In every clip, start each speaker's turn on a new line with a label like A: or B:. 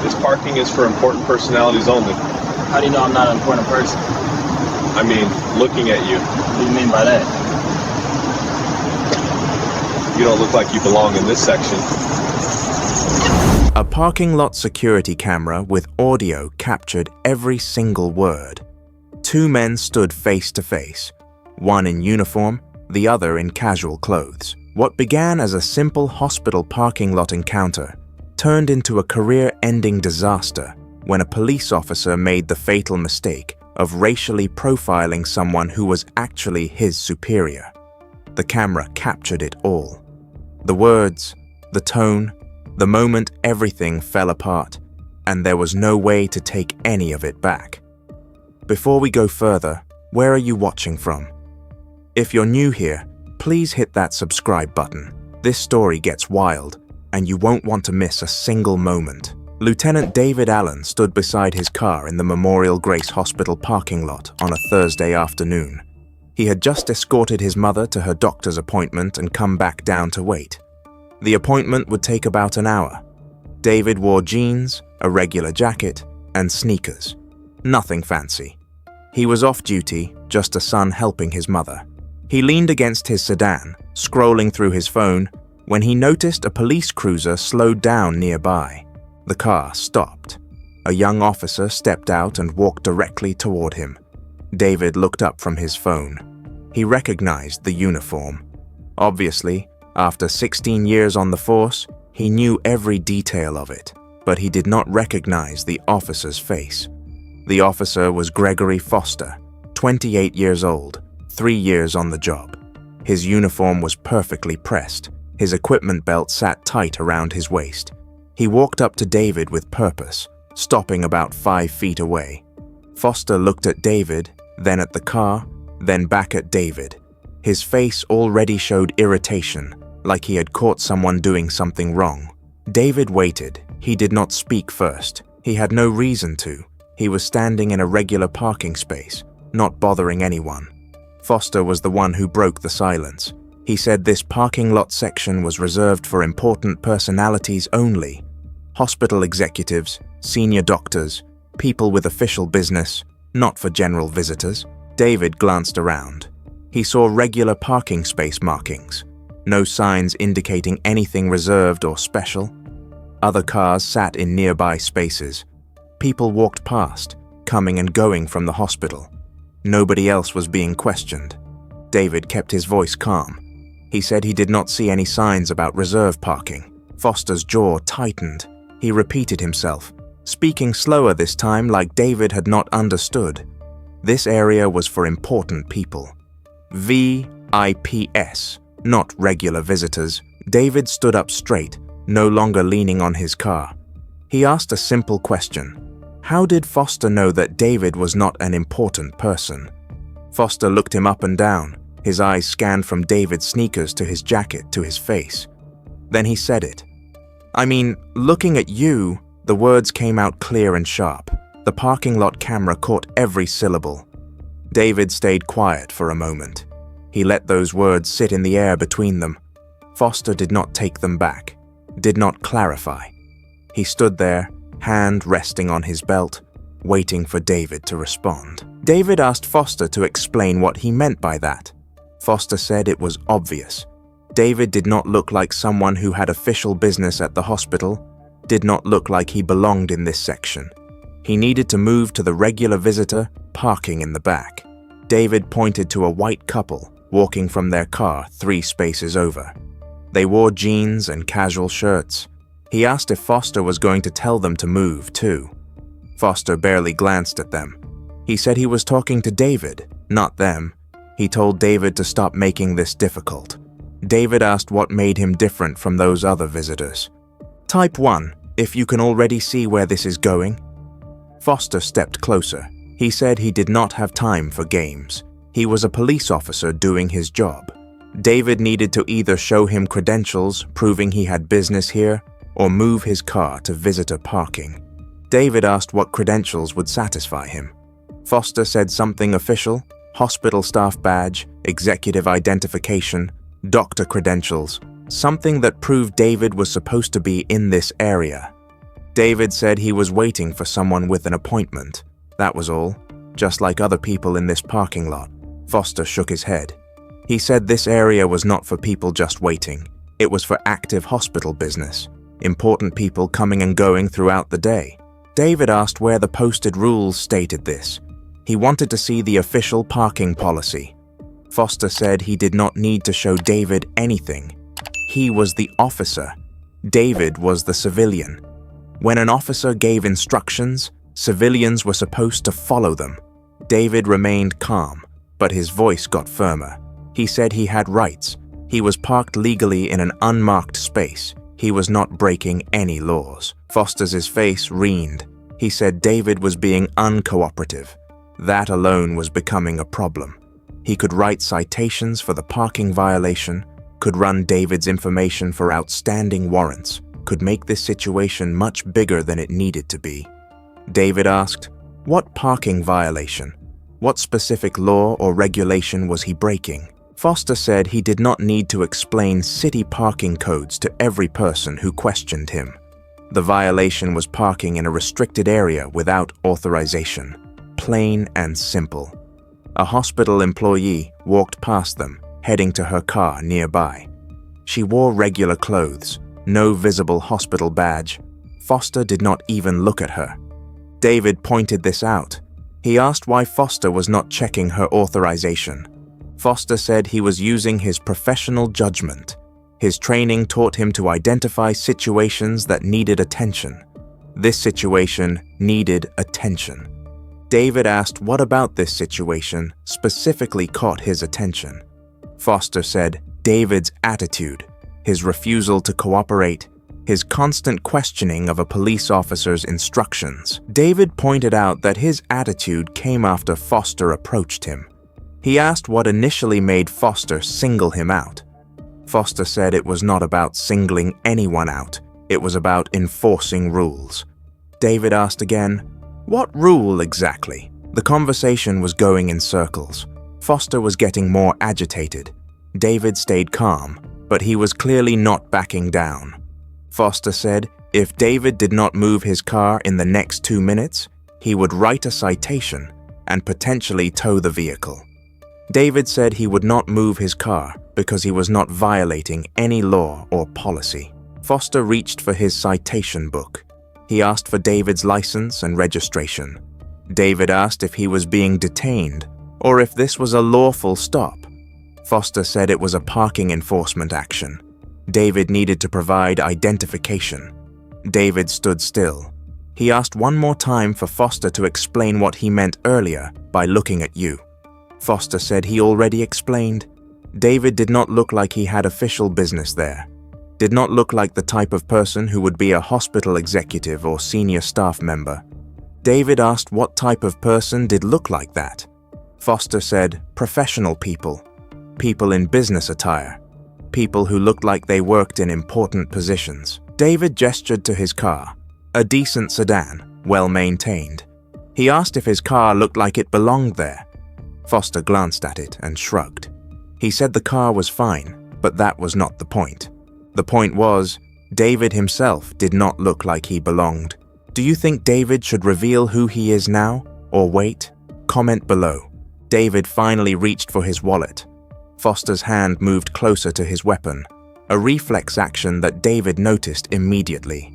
A: This parking is for important personalities only.
B: How do you know I'm not an important person?
A: I mean, looking at you.
B: What do you mean by that?
A: You don't look like you belong in this section.
C: A parking lot security camera with audio captured every single word. Two men stood face to face, one in uniform, the other in casual clothes. What began as a simple hospital parking lot encounter turned into a career-ending disaster when a police officer made the fatal mistake of racially profiling someone who was actually his superior. The camera captured it all. The words, the tone, the moment everything fell apart, and there was no way to take any of it back. Before we go further, where are you watching from? If you're new here, please hit that subscribe button. This story gets wild, and you won't want to miss a single moment. Lieutenant David Allen stood beside his car in the Memorial Grace Hospital parking lot on a Thursday afternoon. He had just escorted his mother to her doctor's appointment and come back down to wait. The appointment would take about an hour. David wore jeans, a regular jacket, and sneakers. Nothing fancy. He was off duty, just a son helping his mother. He leaned against his sedan, scrolling through his phone, when he noticed a police cruiser slowed down nearby. The car stopped. A young officer stepped out and walked directly toward him. David looked up from his phone. He recognized the uniform. Obviously, after 16 years on the force, he knew every detail of it, but he did not recognize the officer's face. The officer was Gregory Foster, 28 years old, 3 years on the job. His uniform was perfectly pressed. His equipment belt sat tight around his waist. He walked up to David with purpose, stopping about 5 feet away. Foster looked at David, then at the car, then back at David. His face already showed irritation, like he had caught someone doing something wrong. David waited. He did not speak first. He had no reason to. He was standing in a regular parking space, not bothering anyone. Foster was the one who broke the silence. He said this parking lot section was reserved for important personalities only. Hospital executives, senior doctors, people with official business, not for general visitors. David glanced around. He saw regular parking space markings. No signs indicating anything reserved or special. Other cars sat in nearby spaces. People walked past, coming and going from the hospital. Nobody else was being questioned. David kept his voice calm. He said he did not see any signs about reserve parking. Foster's jaw tightened. He repeated himself, speaking slower this time like David had not understood. This area was for important people. VIPs, not regular visitors. David stood up straight, no longer leaning on his car. He asked a simple question. How did Foster know that David was not an important person? Foster looked him up and down. His eyes scanned from David's sneakers to his jacket to his face. Then he said it. I mean, looking at you, the words came out clear and sharp. The parking lot camera caught every syllable. David stayed quiet for a moment. He let those words sit in the air between them. Foster did not take them back, did not clarify. He stood there, hand resting on his belt, waiting for David to respond. David asked Foster to explain what he meant by that. Foster said it was obvious. David did not look like someone who had official business at the hospital, did not look like he belonged in this section. He needed to move to the regular visitor parking in the back. David pointed to a white couple walking from their car 3 spaces over. They wore jeans and casual shirts. He asked if Foster was going to tell them to move too. Foster barely glanced at them. He said he was talking to David, not them. He told David to stop making this difficult. David asked what made him different from those other visitors. Type 1, if you can already see where this is going. Foster stepped closer. He said he did not have time for games. He was a police officer doing his job. David needed to either show him credentials proving he had business here or move his car to visitor parking. David asked what credentials would satisfy him. Foster said something official, hospital staff badge, executive identification, doctor credentials, something that proved David was supposed to be in this area. David said he was waiting for someone with an appointment. That was all, just like other people in this parking lot. Foster shook his head. He said this area was not for people just waiting. It was for active hospital business, important people coming and going throughout the day. David asked where the posted rules stated this. He wanted to see the official parking policy. Foster said he did not need to show David anything. He was the officer. David was the civilian. When an officer gave instructions, civilians were supposed to follow them. David remained calm, but his voice got firmer. He said he had rights. He was parked legally in an unmarked space. He was not breaking any laws. Foster's face wrined. He said David was being uncooperative. That alone was becoming a problem. He could write citations for the parking violation, could run David's information for outstanding warrants, could make this situation much bigger than it needed to be. David asked, what parking violation? What specific law or regulation was he breaking? Foster said he did not need to explain city parking codes to every person who questioned him. The violation was parking in a restricted area without authorization. Plain and simple. A hospital employee walked past them, heading to her car nearby. She wore regular clothes, no visible hospital badge. Foster did not even look at her. David pointed this out. He asked why Foster was not checking her authorization. Foster said he was using his professional judgment. His training taught him to identify situations that needed attention. This situation needed attention. David asked what about this situation specifically caught his attention. Foster said David's attitude, his refusal to cooperate, his constant questioning of a police officer's instructions. David pointed out that his attitude came after Foster approached him. He asked what initially made Foster single him out. Foster said it was not about singling anyone out, it was about enforcing rules. David asked again, what rule exactly? The conversation was going in circles. Foster was getting more agitated. David stayed calm, but he was clearly not backing down. Foster said if David did not move his car in the next 2 minutes, he would write a citation and potentially tow the vehicle. David said he would not move his car because he was not violating any law or policy. Foster reached for his citation book. He asked for David's license and registration. David asked if he was being detained or if this was a lawful stop. Foster said it was a parking enforcement action. David needed to provide identification. David stood still. He asked one more time for Foster to explain what he meant earlier by looking at you. Foster said he already explained. David did not look like he had official business there. Did not look like the type of person who would be a hospital executive or senior staff member. David asked what type of person did look like that. Foster said professional people, people in business attire, people who looked like they worked in important positions. David gestured to his car, a decent sedan, well maintained. He asked if his car looked like it belonged there. Foster glanced at it and shrugged. He said the car was fine, but that was not the point. The point was, David himself did not look like he belonged. Do you think David should reveal who he is now, or wait? Comment below. David finally reached for his wallet. Foster's hand moved closer to his weapon, a reflex action that David noticed immediately.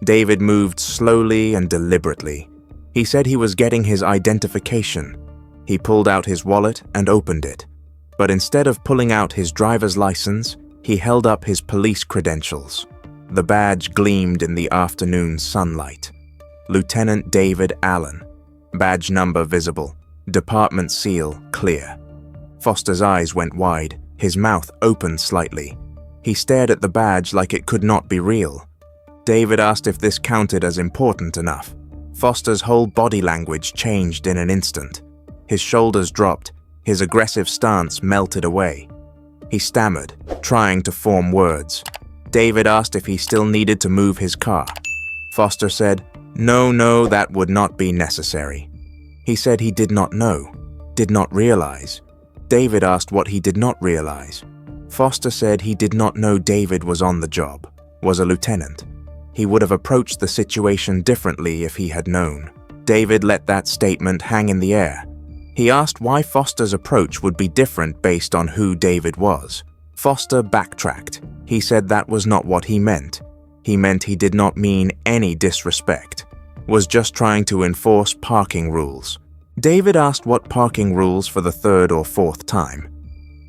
C: David moved slowly and deliberately. He said he was getting his identification. He pulled out his wallet and opened it. But instead of pulling out his driver's license, he held up his police credentials. The badge gleamed in the afternoon sunlight. Lieutenant David Allen. Badge number visible. Department seal clear. Foster's eyes went wide. His mouth opened slightly. He stared at the badge like it could not be real. David asked if this counted as important enough. Foster's whole body language changed in an instant. His shoulders dropped. His aggressive stance melted away. He stammered, trying to form words. David asked if he still needed to move his car. Foster said, No, that would not be necessary. He said he did not know, did not realize. David asked what he did not realize. Foster said he did not know David was on the job, was a lieutenant. He would have approached the situation differently if he had known. David let that statement hang in the air. He asked why Foster's approach would be different based on who David was. Foster backtracked. He said that was not what he meant. He meant he did not mean any disrespect. Was just trying to enforce parking rules. David asked what parking rules for the third or fourth time.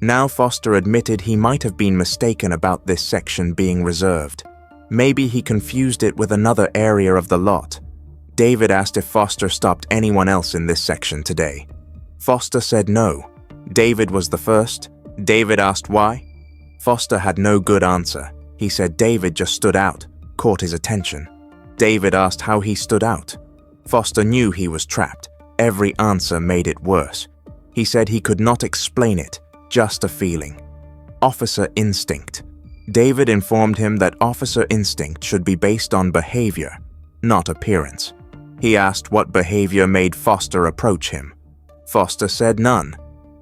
C: Now Foster admitted he might have been mistaken about this section being reserved. Maybe he confused it with another area of the lot. David asked if Foster stopped anyone else in this section today. Foster said no. David was the first. David asked why. Foster had no good answer. He said David just stood out, caught his attention. David asked how he stood out. Foster knew he was trapped. Every answer made it worse. He said he could not explain it, just a feeling. Officer instinct. David informed him that officer instinct should be based on behavior, not appearance. He asked what behavior made Foster approach him. Foster said none.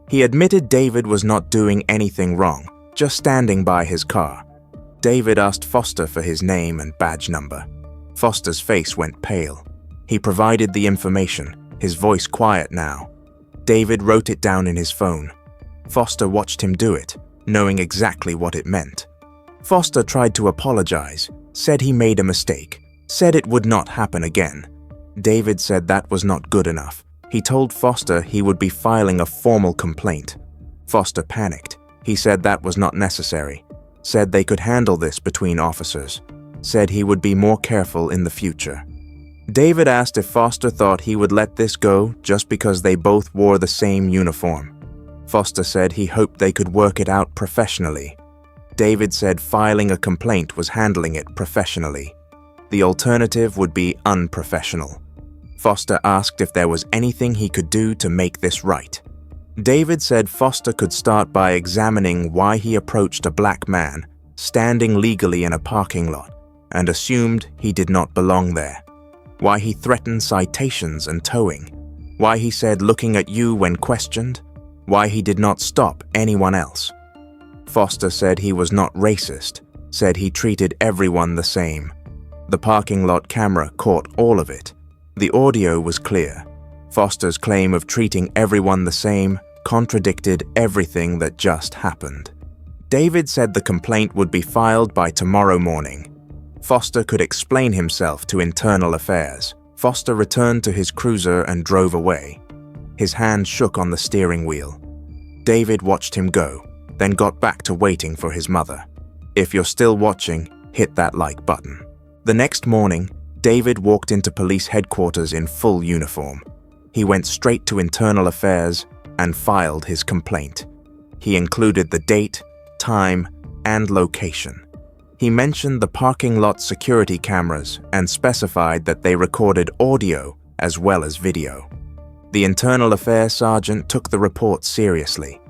C: He admitted David was not doing anything wrong, just standing by his car. David asked Foster for his name and badge number. Foster's face went pale. He provided the information, his voice quiet now. David wrote it down in his phone. Foster watched him do it, knowing exactly what it meant. Foster tried to apologize, said he made a mistake, said it would not happen again. David said that was not good enough. He told Foster he would be filing a formal complaint. Foster panicked. He said that was not necessary, said they could handle this between officers, said he would be more careful in the future. David asked if Foster thought he would let this go just because they both wore the same uniform. Foster said he hoped they could work it out professionally. David said filing a complaint was handling it professionally. The alternative would be unprofessional. Foster asked if there was anything he could do to make this right. David said Foster could start by examining why he approached a black man standing legally in a parking lot and assumed he did not belong there. Why he threatened citations and towing. Why he said looking at you when questioned. Why he did not stop anyone else. Foster said he was not racist, said he treated everyone the same. The parking lot camera caught all of it. The audio was clear. Foster's claim of treating everyone the same contradicted everything that just happened. David said the complaint would be filed by tomorrow morning. Foster could explain himself to internal affairs. Foster returned to his cruiser and drove away. His hand shook on the steering wheel. David watched him go, then got back to waiting for his mother. If you're still watching, hit that like button. The next morning, David walked into police headquarters in full uniform. He went straight to internal affairs and filed his complaint. He included the date, time, and location. He mentioned the parking lot security cameras and specified that they recorded audio as well as video. The internal affairs sergeant took the report seriously.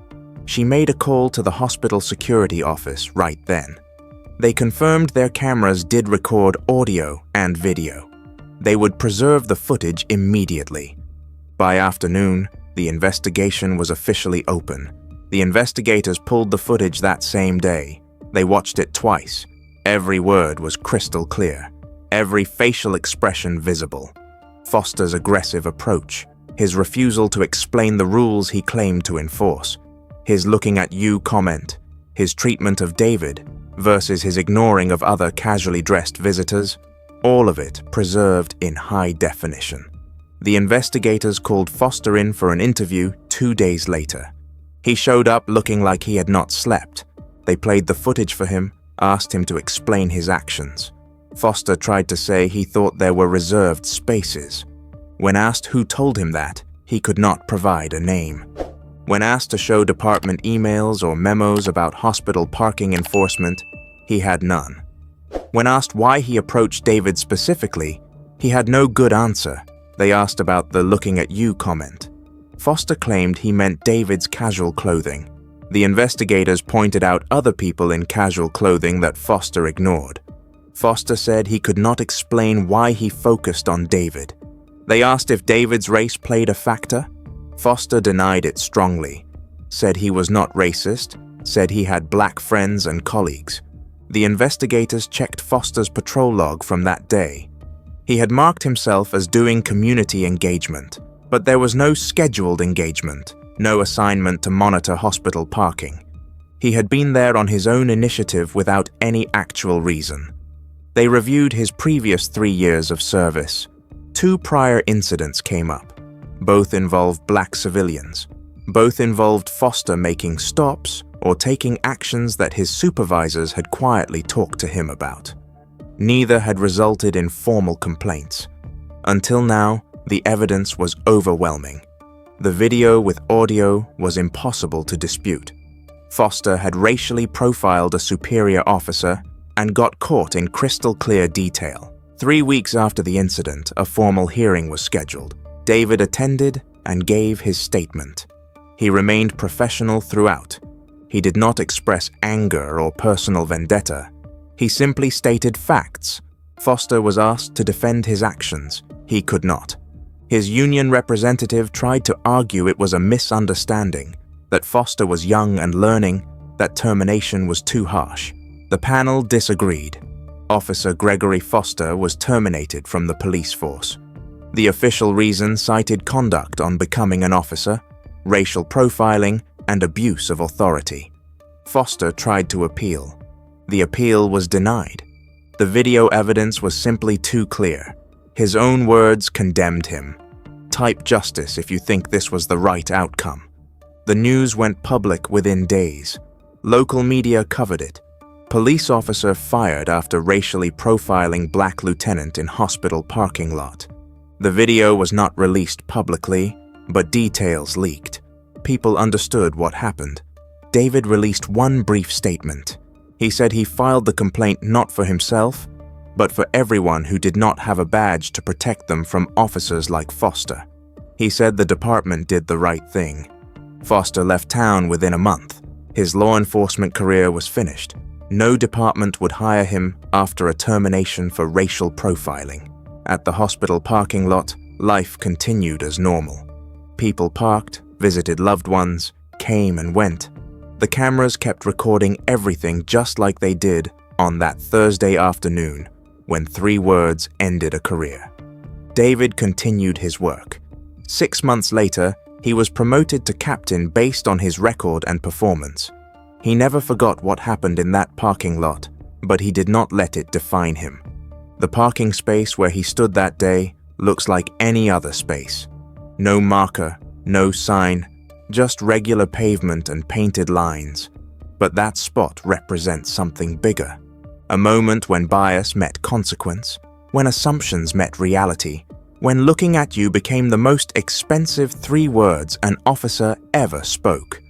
C: She made a call to the hospital security office right then. They confirmed their cameras did record audio and video. They would preserve the footage immediately. By afternoon, the investigation was officially open. The investigators pulled the footage that same day. They watched it twice. Every word was crystal clear. Every facial expression visible. Foster's aggressive approach. His refusal to explain the rules he claimed to enforce. His looking at you comment, his treatment of David versus his ignoring of other casually dressed visitors, all of it preserved in high definition. The investigators called Foster in for an interview 2 days later. He showed up looking like he had not slept. They played the footage for him, asked him to explain his actions. Foster tried to say he thought there were reserved spaces. When asked who told him that, he could not provide a name. When asked to show department emails or memos about hospital parking enforcement, he had none. When asked why he approached David specifically, he had no good answer. They asked about the looking at you comment. Foster claimed he meant David's casual clothing. The investigators pointed out other people in casual clothing that Foster ignored. Foster said he could not explain why he focused on David. They asked if David's race played a factor. Foster denied it strongly, said he was not racist, said he had black friends and colleagues. The investigators checked Foster's patrol log from that day. He had marked himself as doing community engagement, but there was no scheduled engagement, no assignment to monitor hospital parking. He had been there on his own initiative without any actual reason. They reviewed his previous 3 years of service. 2 prior incidents came up. Both involved black civilians. Both involved Foster making stops or taking actions that his supervisors had quietly talked to him about. Neither had resulted in formal complaints. Until now, the evidence was overwhelming. The video with audio was impossible to dispute. Foster had racially profiled a superior officer and got caught in crystal clear detail. 3 weeks after the incident, a formal hearing was scheduled. David attended and gave his statement. He remained professional throughout. He did not express anger or personal vendetta. He simply stated facts. Foster was asked to defend his actions. He could not. His union representative tried to argue it was a misunderstanding, that Foster was young and learning, that termination was too harsh. The panel disagreed. Officer Gregory Foster was terminated from the police force. The official reason cited conduct on becoming an officer, racial profiling, and abuse of authority. Foster tried to appeal. The appeal was denied. The video evidence was simply too clear. His own words condemned him. Type justice if you think this was the right outcome. The news went public within days. Local media covered it. Police officer fired after racially profiling black lieutenant in hospital parking lot. The video was not released publicly, but details leaked. People understood what happened. David released one brief statement. He said he filed the complaint not for himself, but for everyone who did not have a badge to protect them from officers like Foster. He said the department did the right thing. Foster left town within a month. His law enforcement career was finished. No department would hire him after a termination for racial profiling. At the hospital parking lot, life continued as normal. People parked, visited loved ones, came and went. The cameras kept recording everything just like they did on that Thursday afternoon when 3 words ended a career. David continued his work. 6 months later, he was promoted to captain based on his record and performance. He never forgot what happened in that parking lot, but he did not let it define him. The parking space where he stood that day looks like any other space. No marker, no sign, just regular pavement and painted lines. But that spot represents something bigger. A moment when bias met consequence, when assumptions met reality, when looking at you became the most expensive 3 words an officer ever spoke.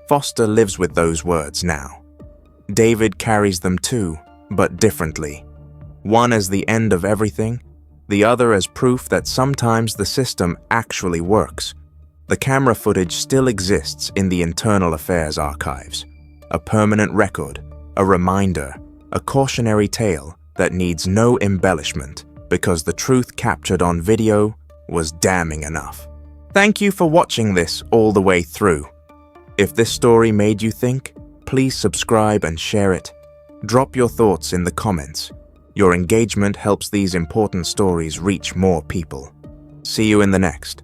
C: Foster lives with those words now. David carries them too, but differently. One as the end of everything, the other as proof that sometimes the system actually works. The camera footage still exists in the Internal Affairs archives. A permanent record, a reminder, a cautionary tale that needs no embellishment because the truth captured on video was damning enough. Thank you for watching this all the way through. If this story made you think, please subscribe and share it. Drop your thoughts in the comments. Your engagement helps these important stories reach more people. See you in the next.